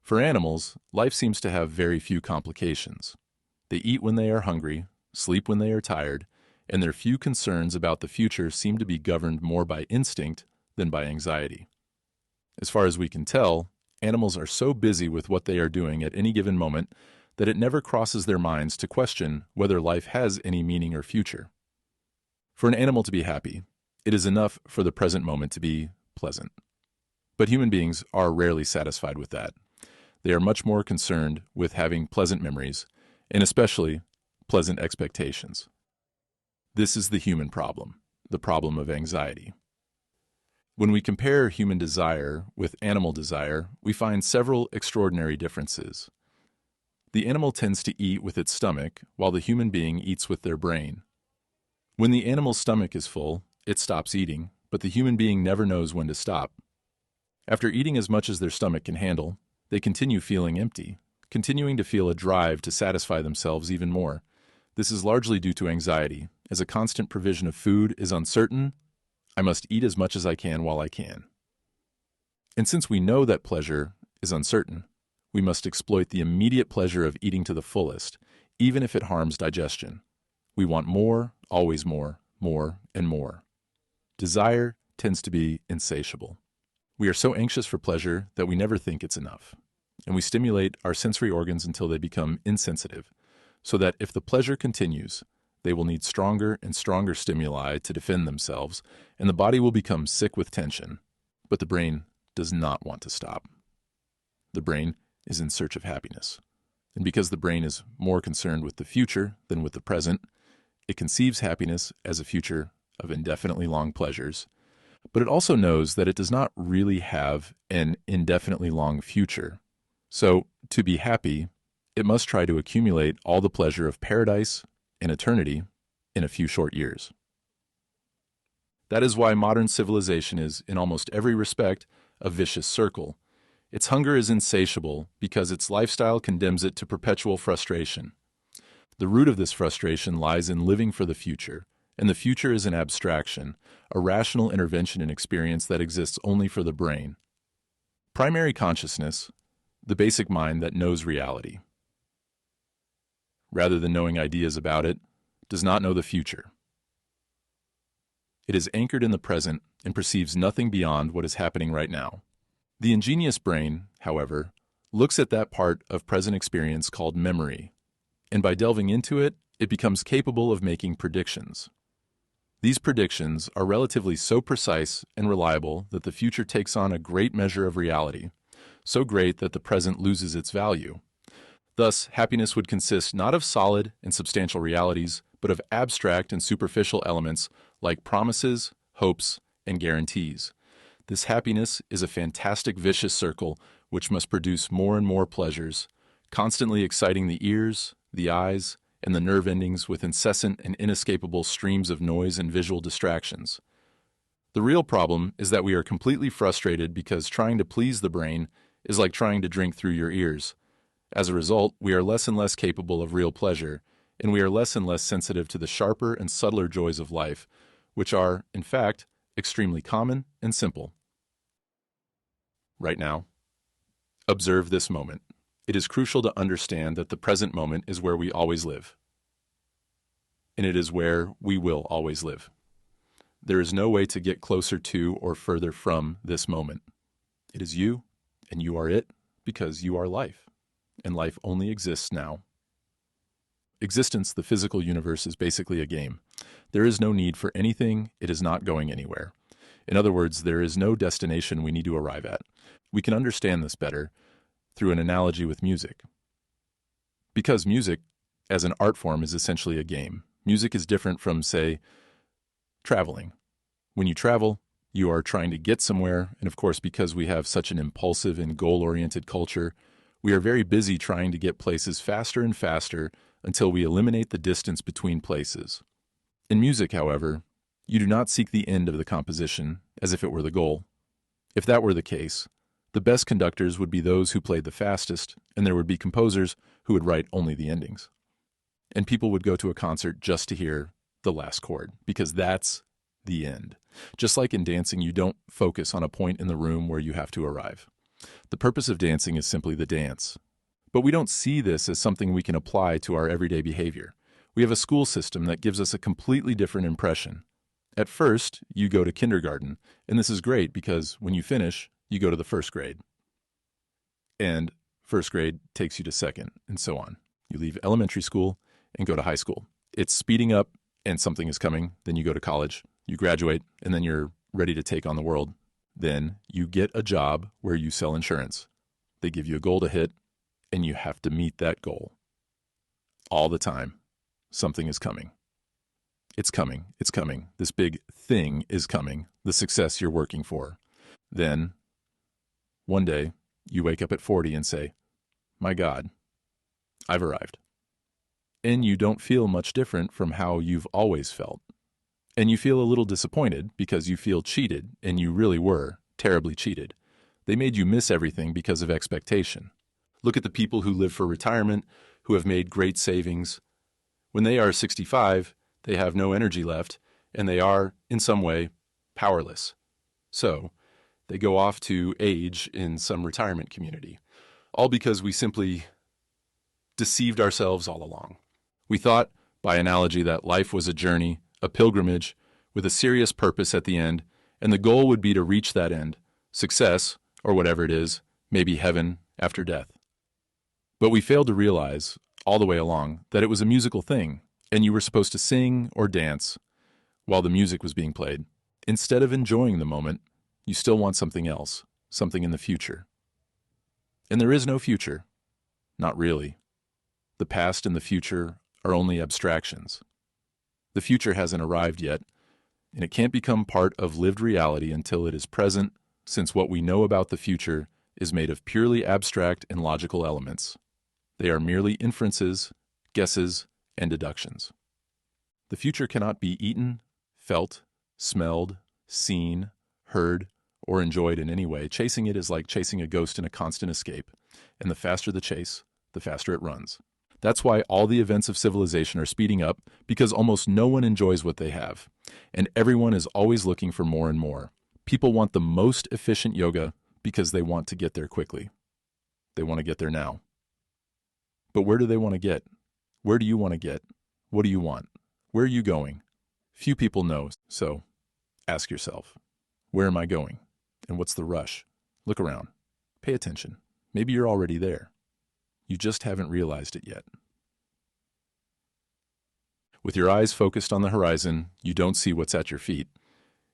For animals, life seems to have very few complications. They eat when they are hungry, sleep when they are tired, and their few concerns about the future seem to be governed more by instinct than by anxiety. As far as we can tell, animals are so busy with what they are doing at any given moment that it never crosses their minds to question whether life has any meaning or future. For an animal to be happy, it is enough for the present moment to be pleasant. But human beings are rarely satisfied with that. They are much more concerned with having pleasant memories, and especially pleasant expectations. This is the human problem, the problem of anxiety. When we compare human desire with animal desire, we find several extraordinary differences. The animal tends to eat with its stomach, while the human being eats with their brain. When the animal's stomach is full, it stops eating, but the human being never knows when to stop. After eating as much as their stomach can handle, they continue feeling empty, continuing to feel a drive to satisfy themselves even more. This is largely due to anxiety, as a constant provision of food is uncertain. I must eat as much as I can while I can. And since we know that pleasure is uncertain, we must exploit the immediate pleasure of eating to the fullest, even if it harms digestion. We want more, always more, and more. Desire tends to be insatiable. We are so anxious for pleasure that we never think it's enough, and we stimulate our sensory organs until they become insensitive, so that if the pleasure continues, they will need stronger and stronger stimuli to defend themselves, and the body will become sick with tension. But the brain does not want to stop. The brain is in search of happiness, and because the brain is more concerned with the future than with the present, it conceives happiness as a future of indefinitely long pleasures, but it also knows that it does not really have an indefinitely long future. So, to be happy, it must try to accumulate all the pleasure of paradise and eternity in a few short years. That is why modern civilization is, in almost every respect, a vicious circle. Its hunger is insatiable because its lifestyle condemns it to perpetual frustration. The root of this frustration lies in living for the future, and the future is an abstraction, a rational intervention in experience that exists only for the brain. Primary consciousness, the basic mind that knows reality, rather than knowing ideas about it, does not know the future. It is anchored in the present and perceives nothing beyond what is happening right now. The ingenious brain, however, looks at that part of present experience called memory, and by delving into it, it becomes capable of making predictions. These predictions are relatively so precise and reliable that the future takes on a great measure of reality, so great that the present loses its value. Thus, happiness would consist not of solid and substantial realities, but of abstract and superficial elements like promises, hopes, and guarantees. This happiness is a fantastic vicious circle which must produce more and more pleasures, constantly exciting the ears, the eyes, and the nerve endings with incessant and inescapable streams of noise and visual distractions. The real problem is that we are completely frustrated because trying to please the brain is like trying to drink through your ears. As a result, we are less and less capable of real pleasure, and we are less and less sensitive to the sharper and subtler joys of life, which are, in fact, extremely common and simple. Right now, observe this moment. It is crucial to understand that the present moment is where we always live, and it is where we will always live. There is no way to get closer to or further from this moment. It is you, and you are it, because you are life, and life only exists now. Existence, the physical universe, is basically a game. There is no need for anything, it is not going anywhere. In other words, there is no destination we need to arrive at. We can understand this better through an analogy with music. Because music, as an art form, is essentially a game. Music is different from, say, traveling. When you travel, you are trying to get somewhere, and of course, because we have such an impulsive and goal-oriented culture, we are very busy trying to get places faster and faster until we eliminate the distance between places. In music, however, you do not seek the end of the composition as if it were the goal. If that were the case, the best conductors would be those who played the fastest, and there would be composers who would write only the endings. And people would go to a concert just to hear the last chord, because that's the end. Just like in dancing, you don't focus on a point in the room where you have to arrive. The purpose of dancing is simply the dance. But we don't see this as something we can apply to our everyday behavior. We have a school system that gives us a completely different impression. At first, you go to kindergarten, and this is great because when you finish, you go to the first grade. And first grade takes you to second, and so on. You leave elementary school and go to high school. It's speeding up, and something is coming. Then you go to college, you graduate, and then you're ready to take on the world. Then you get a job where you sell insurance. They give you a goal to hit, and you have to meet that goal. All the time, something is coming. It's coming. It's coming. This big thing is coming, the success you're working for. Then, one day, you wake up at 40 and say, my God, I've arrived. And you don't feel much different from how you've always felt. And you feel a little disappointed because you feel cheated, and you really were terribly cheated. They made you miss everything because of expectation. Look at the people who live for retirement, who have made great savings. When they are 65, they have no energy left, and they are, in some way, powerless. So, they go off to age in some retirement community, all because we simply deceived ourselves all along. We thought, by analogy, that life was a journey, a pilgrimage, with a serious purpose at the end, and the goal would be to reach that end, success, or whatever it is, maybe heaven after death. But we failed to realize, all the way along, that it was a musical thing, and you were supposed to sing or dance while the music was being played. Instead of enjoying the moment, you still want something else, something in the future. And there is no future. Not really. The past and the future are only abstractions. The future hasn't arrived yet, and it can't become part of lived reality until it is present, since what we know about the future is made of purely abstract and logical elements. They are merely inferences, guesses, and deductions. The future cannot be eaten, felt, smelled, seen, heard, or enjoyed in any way. Chasing it is like chasing a ghost in a constant escape, and the faster the chase, the faster it runs. That's why all the events of civilization are speeding up, because almost no one enjoys what they have, and everyone is always looking for more and more. People want the most efficient yoga because they want to get there quickly. They want to get there now. But where do they want to get? Where do you want to get? What do you want? Where are you going? Few people know, so ask yourself, where am I going? And what's the rush? Look around. Pay attention. Maybe you're already there. You just haven't realized it yet. With your eyes focused on the horizon, you don't see what's at your feet.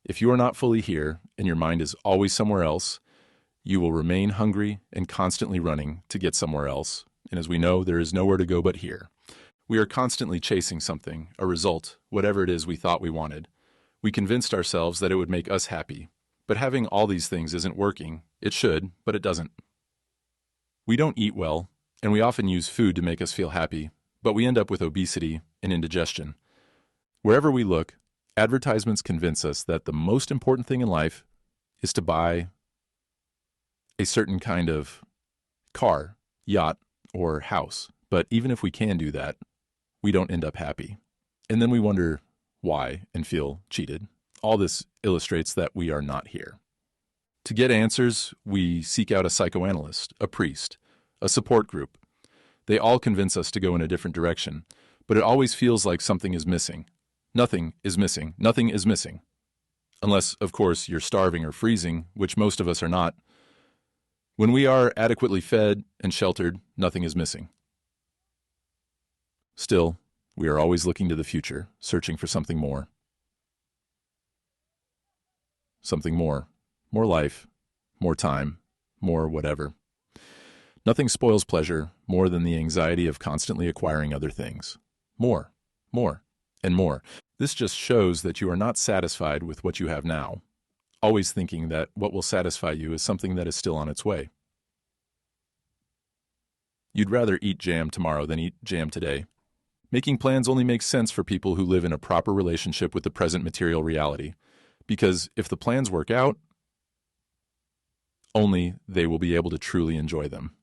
If you are not fully here, and your mind is always somewhere else, you will remain hungry and constantly running to get somewhere else. And as we know, there is nowhere to go but here. We are constantly chasing something, a result, whatever it is we thought we wanted. We convinced ourselves that it would make us happy. But having all these things isn't working. It should, but it doesn't. We don't eat well, and we often use food to make us feel happy, but we end up with obesity and indigestion. Wherever we look, advertisements convince us that the most important thing in life is to buy a certain kind of car, yacht, or house. But even if we can do that, we don't end up happy. And then we wonder why and feel cheated. All this illustrates that we are not here. To get answers, we seek out a psychoanalyst, a priest, a support group. They all convince us to go in a different direction, but it always feels like something is missing. Nothing is missing. Nothing is missing. Unless, of course, you're starving or freezing, which most of us are not. When we are adequately fed and sheltered, nothing is missing. Still, we are always looking to the future, searching for something more. Something more. More life, more time, more whatever. Nothing spoils pleasure more than the anxiety of constantly acquiring other things. More, and more. This just shows that you are not satisfied with what you have now, always thinking that what will satisfy you is something that is still on its way. You'd rather eat jam tomorrow than eat jam today. Making plans only makes sense for people who live in a proper relationship with the present material reality, because if the plans work out, only they will be able to truly enjoy them.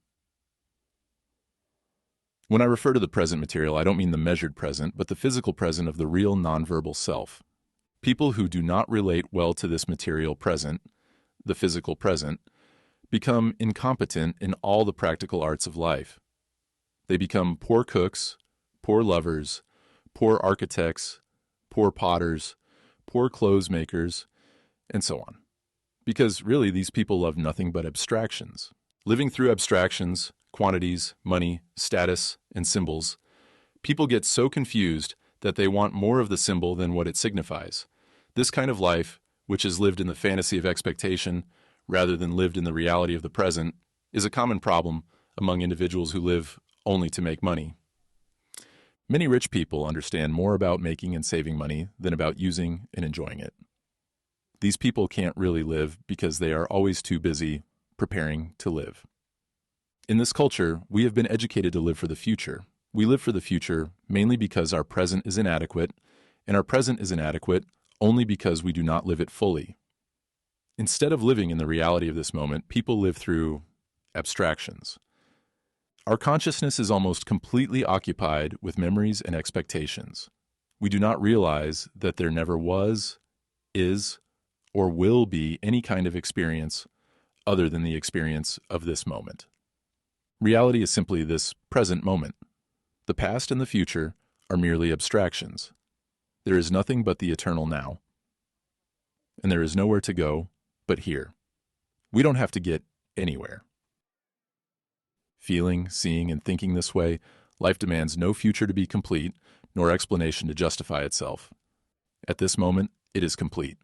When I refer to the present material, I don't mean the measured present, but the physical present of the real nonverbal self. People who do not relate well to this material present, the physical present, become incompetent in all the practical arts of life. They become poor cooks, poor lovers, poor architects, poor potters, poor clothes makers, and so on. Because really, these people love nothing but abstractions. Living through abstractions, quantities, money, status, and symbols, people get so confused that they want more of the symbol than what it signifies. This kind of life, which is lived in the fantasy of expectation rather than lived in the reality of the present, is a common problem among individuals who live only to make money. Many rich people understand more about making and saving money than about using and enjoying it. These people can't really live because they are always too busy preparing to live. In this culture, we have been educated to live for the future. We live for the future mainly because our present is inadequate, and our present is inadequate only because we do not live it fully. Instead of living in the reality of this moment, people live through abstractions. Our consciousness is almost completely occupied with memories and expectations. We do not realize that there never was, is, or will be any kind of experience other than the experience of this moment. Reality is simply this present moment. The past and the future are merely abstractions. There is nothing but the eternal now. And there is nowhere to go but here. We don't have to get anywhere. Feeling, seeing, and thinking this way, life demands no future to be complete, nor explanation to justify itself. At this moment, it is complete.